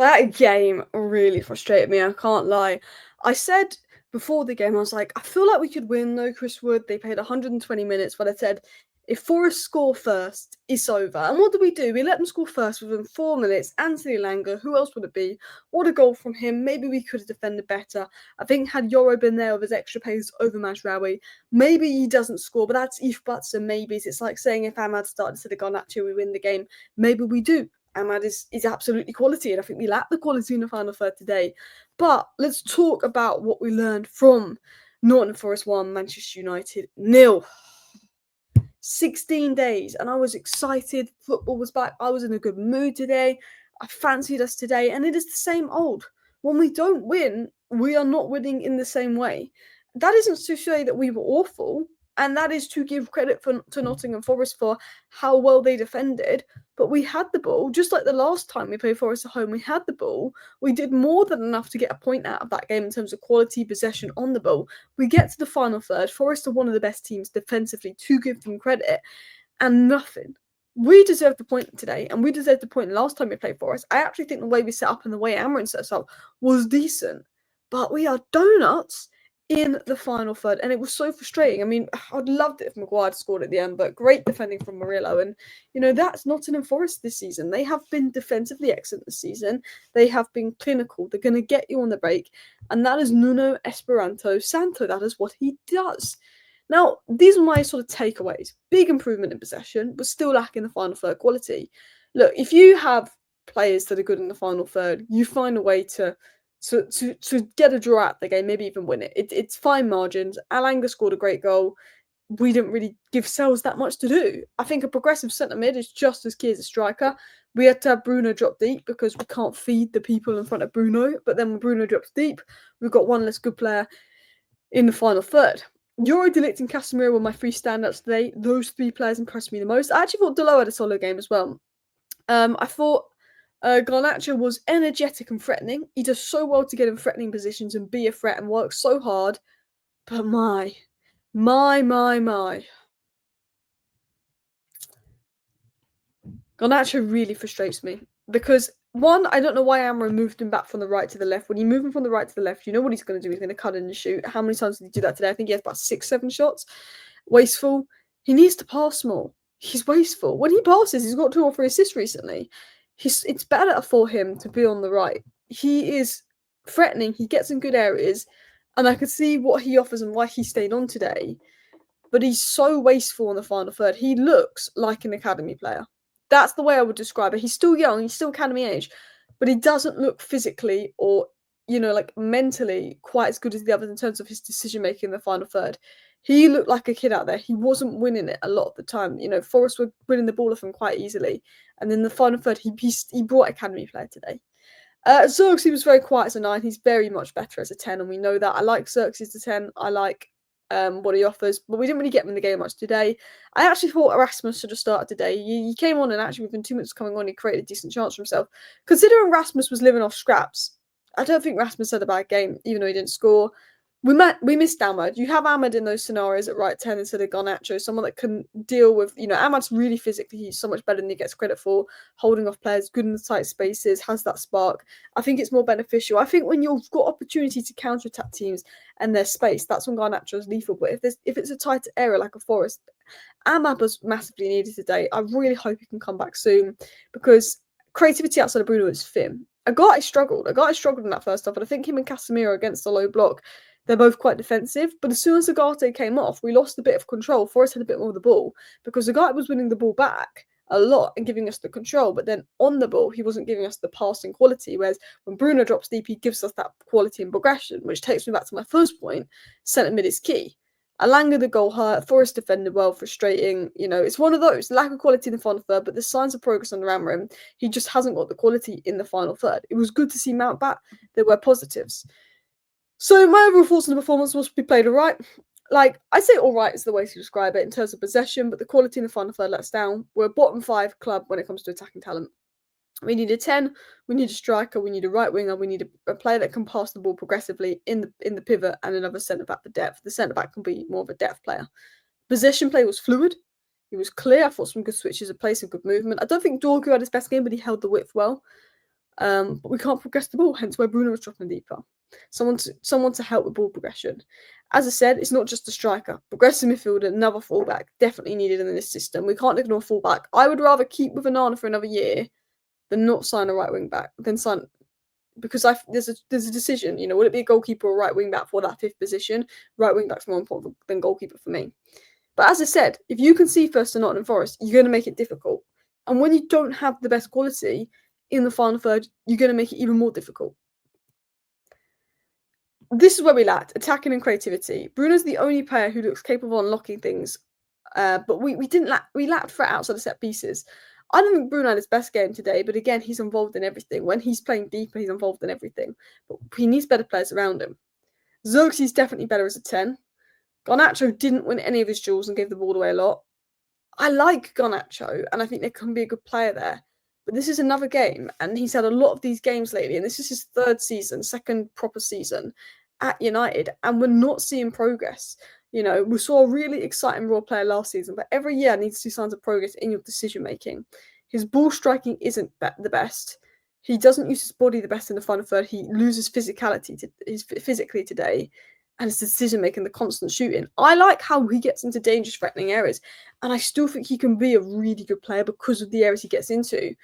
That game really frustrated me, I can't lie. I said before the game, I was like, "I feel like we could win though, Chris Wood." They played 120 minutes, but I said, "If Forest score first, it's over." And what did we do? We let them score first within 4 minutes. Anthony Elanga, who else would it be? What a goal from him. Maybe we could have defended better. I think had Yoro been there with his extra pace over Mazraoui, maybe he doesn't score, but that's if buts and maybes. It's like saying if Ahmad started instead of Garnacho, we win the game. Maybe we do. Ahmad is absolutely quality, and I think we lack the quality in the final third today. But let's talk about what we learned from Nottingham Forest 1, Manchester United 0. 16 days, and I was excited. Football was back. I was in a good mood today. I fancied us today, and it is the same old. When we don't win, we are not winning in the same way. That isn't to say that we were awful, and that is to give credit to Nottingham Forest for how well they defended. But we had the ball, just like the last time we played Forest at home, we had the ball. We did more than enough to get a point out of that game in terms of quality possession on the ball. We get to the final third. Forest are one of the best teams defensively, to give them credit, and nothing. We deserved the point today, and we deserved the point last time we played Forest. I actually think the way we set up and the way Amorim set us up was decent, but we are donuts in the final third, and it was so frustrating. I mean, I'd loved it if Maguire scored at the end, but great defending from Murillo, and that's Nottingham Forest this season. They have been defensively excellent this season. They have been clinical. They're going to get you on the break, and that is Nuno Esperanto Santo. That is what he does. Now, these are my sort of takeaways. Big improvement in possession, but still lacking the final third quality. Look, if you have players that are good in the final third, you find a way to get a draw out the game, maybe even win it. It's fine margins. Elanga scored a great goal. We didn't really give Sells that much to do. I think a progressive centre mid is just as key as a striker. We had to have Bruno drop deep because we can't feed the people in front of Bruno. But then when Bruno drops deep, we've got one less good player in the final third. Yoro, De Ligt and Casemiro were my three standouts today. Those three players impressed me the most. I actually thought Delo had a solid game as well. I thought Garnacho was energetic and threatening. He does so well to get in threatening positions and be a threat and work so hard. But my. Garnacho really frustrates me. Because, one, I don't know why Amorim moved him back from the right to the left. When you move him from the right to the left, you know what he's going to do. He's going to cut in and shoot. How many times did he do that today? I think he has about 6-7 shots. Wasteful. He needs to pass more. He's wasteful. When he passes, he's got 2 or 3 assists recently. It's better for him to be on the right. He is threatening. He gets in good areas. And I could see what he offers and why he stayed on today. But he's so wasteful on the final third. He looks like an academy player. That's the way I would describe it. He's still young. He's still academy age. But he doesn't look physically or, mentally quite as good as the others in terms of his decision-making in the final third. He looked like a kid out there. He wasn't winning it a lot of the time. Forest were winning the ball off him quite easily. And then the final third, he brought academy player today. Xerxes was very quiet as a 9. He's very much better as a 10, and we know that. I like Xerxes as a 10. I like what he offers, but we didn't really get him in the game much today. I actually thought Erasmus should have started today. He came on, and actually within 2 minutes of coming on, he created a decent chance for himself. Considering Rasmus was living off scraps, I don't think Rasmus had a bad game, even though he didn't score. We missed Ahmad. You have Ahmad in those scenarios at right 10 instead of Garnacho, someone that can deal with, Ahmad's really physically, he's so much better than he gets credit for, holding off players, good in the tight spaces, has that spark. I think it's more beneficial. I think when you've got opportunity to counter-attack teams and their space, that's when Garnacho is lethal. But if it's a tight area like a Forest, Ahmad was massively needed today. I really hope he can come back soon because creativity outside of Bruno is thin. A guy struggled in that first half, and I think him and Casemiro against the low block, they're both quite defensive, but as soon as Agate came off, we lost a bit of control. Forest had a bit more of the ball because Agate was winning the ball back a lot and giving us the control, but then on the ball, he wasn't giving us the passing quality, whereas when Bruno drops deep, he gives us that quality and progression, which takes me back to my first point, centre mid is key. Elanga, the goal hurt, Forest defended well, frustrating. It's one of those, lack of quality in the final third, but the signs of progress under Amorim, he just hasn't got the quality in the final third. It was good to see Mount back. There were positives. So my overall thoughts on the performance was we played all right. I say all right is the way to describe it in terms of possession, but the quality in the final third let us down. We're a bottom 5 club when it comes to attacking talent. We need a 10, we need a striker, we need a right winger, we need a player that can pass the ball progressively in the pivot, and another centre-back for depth. The centre-back can be more of a depth player. Possession play was fluid. It was clear. I thought some good switches of play, some good movement. I don't think Dorgu had his best game, but he held the width well. but we can't progress the ball, hence why Bruno was dropping deeper. Someone to help with ball progression. As I said, it's not just a striker. Progressive midfielder, another fullback, definitely needed in this system. We can't ignore fullback. I would rather keep with Onana for another year than not sign a right wing back. Because there's a decision. Would it be a goalkeeper or right wing back for that fifth position? Right wing back's more important than goalkeeper for me. But as I said, if you can see first to Nottingham Forest, you're going to make it difficult. And when you don't have the best quality in the final third, you're going to make it even more difficult. This is where we lacked attacking and creativity. Bruno's the only player who looks capable of unlocking things, but we lacked threat outside of set pieces. I don't think Bruno had his best game today, but again, he's involved in everything. When he's playing deeper, he's involved in everything. But he needs better players around him. Xerxes definitely better as a 10. Garnacho didn't win any of his duels and gave the ball away a lot. I like Garnacho, and I think there can be a good player there. But this is another game, and he's had a lot of these games lately, and this is his second proper season at United, and we're not seeing progress. We saw a really exciting raw player last season, but every year I need to see signs of progress in your decision making. His ball striking isn't the best. He doesn't use his body the best in the final third. He loses physically today, and his decision making, the constant shooting. I like how he gets into dangerous, threatening areas, and I still think he can be a really good player because of the areas he gets into.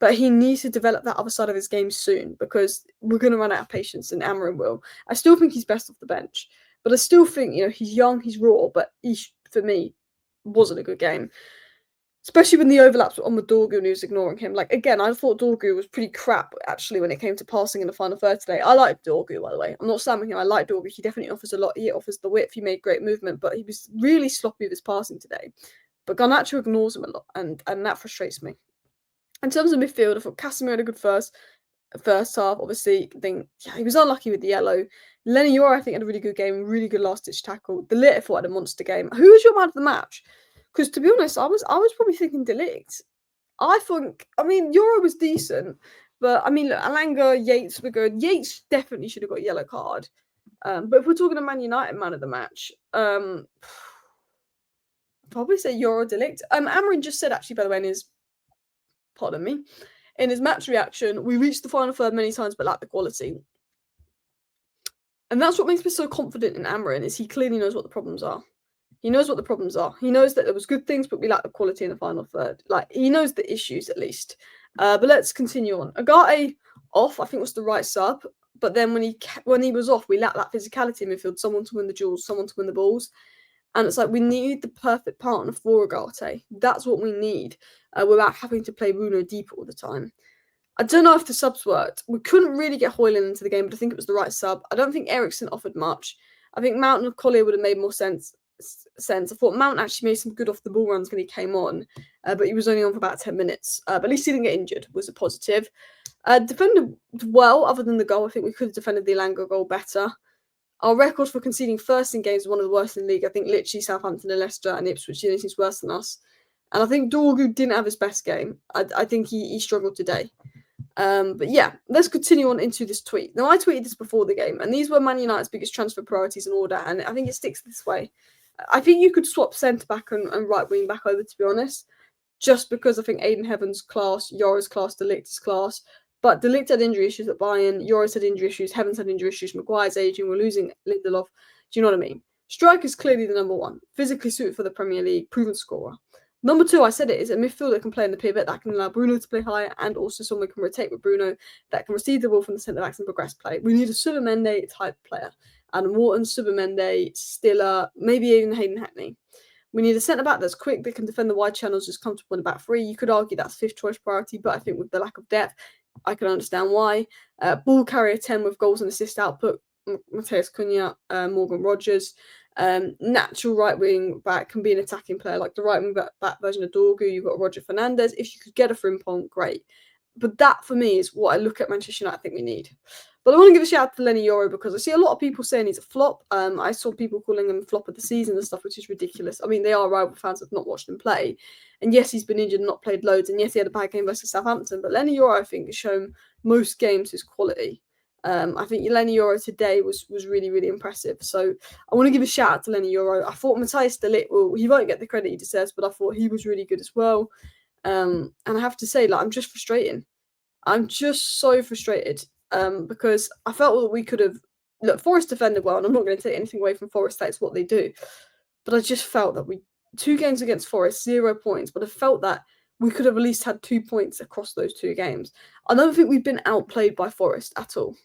But he needs to develop that other side of his game soon, because we're going to run out of patience, and Amorim will. I still think he's best off the bench, but I still think he's young, he's raw, but for me, wasn't a good game. Especially when the overlaps were on with Dorgu and he was ignoring him. Again, I thought Dorgu was pretty crap, actually, when it came to passing in the final third today. I like Dorgu, by the way. I'm not slamming him. I like Dorgu. He definitely offers a lot. He offers the width. He made great movement, but he was really sloppy with his passing today. But Garnacho ignores him a lot, and that frustrates me. In terms of midfield, I thought Casemiro had a good first half. Obviously, he was unlucky with the yellow. Lenny Yoro, I think, had a really good game, really good last-ditch tackle. De Ligt, I thought, had a monster game. Who was your man of the match? Because to be honest, I was probably thinking De Ligt. Yoro was decent, but look, Elanga, Yates were good. Yates definitely should have got a yellow card. But if we're talking a Man United man of the match, probably say Yoro, De Ligt. Amorim just said, actually, by the way, in his match reaction, we reached the final third many times but lacked the quality. And that's what makes me so confident in Amorim, is he clearly knows what the problems are. He knows what the problems are. He knows that there was good things, but we lacked the quality in the final third. He knows the issues, at least. But let's continue on. Agate off, I think, was the right sub. But then when he was off, we lacked that physicality in midfield. Someone to win the duels, someone to win the balls. And it's we need the perfect partner for Agate. That's what we need, without having to play Bruno deep all the time. I don't know if the subs worked. We couldn't really get Højlund into the game, but I think it was the right sub. I don't think Eriksen offered much. I think Mount and Collier would have made more sense. I thought Mount actually made some good off the ball runs when he came on, but he was only on for about 10 minutes. But at least he didn't get injured, was a positive. Defended well, other than the goal. I think we could have defended the Elanga goal better. Our record for conceding first in games is one of the worst in the league. I think literally Southampton and Leicester and Ipswich did anything worse than us. And I think Dorgu didn't have his best game. I think he struggled today. But yeah, let's continue on into this tweet. Now, I tweeted this before the game, and these were Man United's biggest transfer priorities in order, and I think it sticks this way. I think you could swap centre-back and right wing-back over, to be honest, just because I think Aiden Heaven's class, Yoro's class, De Ligt is class. But De Ligt had injury issues at Bayern, Yoro's had injury issues, Heaven's had injury issues, Maguire's aging, we're losing Lindelof. Do you know what I mean? Striker's clearly the number one, physically suited for the Premier League, proven scorer. Number two, I said it, is a midfielder that can play in the pivot, that can allow Bruno to play higher, and also someone can rotate with Bruno, that can receive the ball from the centre-backs and progress play. We need a Subamende type player. Adam Wharton, Subamende, Stiller, maybe even Hayden Hackney. We need a centre-back that's quick, that can defend the wide channels, is comfortable in the back three. You could argue that's fifth choice priority, but I think with the lack of depth, I can understand why. Ball carrier 10 with goals and assist output, Mateus Cunha, Morgan Rogers. Natural right wing back can be an attacking player, like the right wing back version of Dorgu. You've got Roger Fernandez. If you could get a Frimpong, great. But that for me is what I look at Manchester United, I think we need. But I want to give a shout out to Lenny Yoro, because I see a lot of people saying he's a flop. I saw people calling him flop of the season and stuff, which is ridiculous. They are rival fans that have not watched him play. And yes, he's been injured and not played loads. And yes, he had a bad game versus Southampton. But Lenny Yoro, I think, has shown most games his quality. I think Lenny Yoro today was really, really impressive. So I want to give a shout out to Lenny Yoro. I thought Matthias de Ligt, he won't get the credit he deserves, but I thought he was really good as well. And I have to say, I'm just frustrating. I'm just so frustrated because I felt that we could have. Look, Forest defended well, and I'm not going to take anything away from Forest. That's what they do. But I just felt that we 2 games against Forest, 0 points. But I felt that we could have at least had 2 points across those 2 games. I don't think we've been outplayed by Forest at all.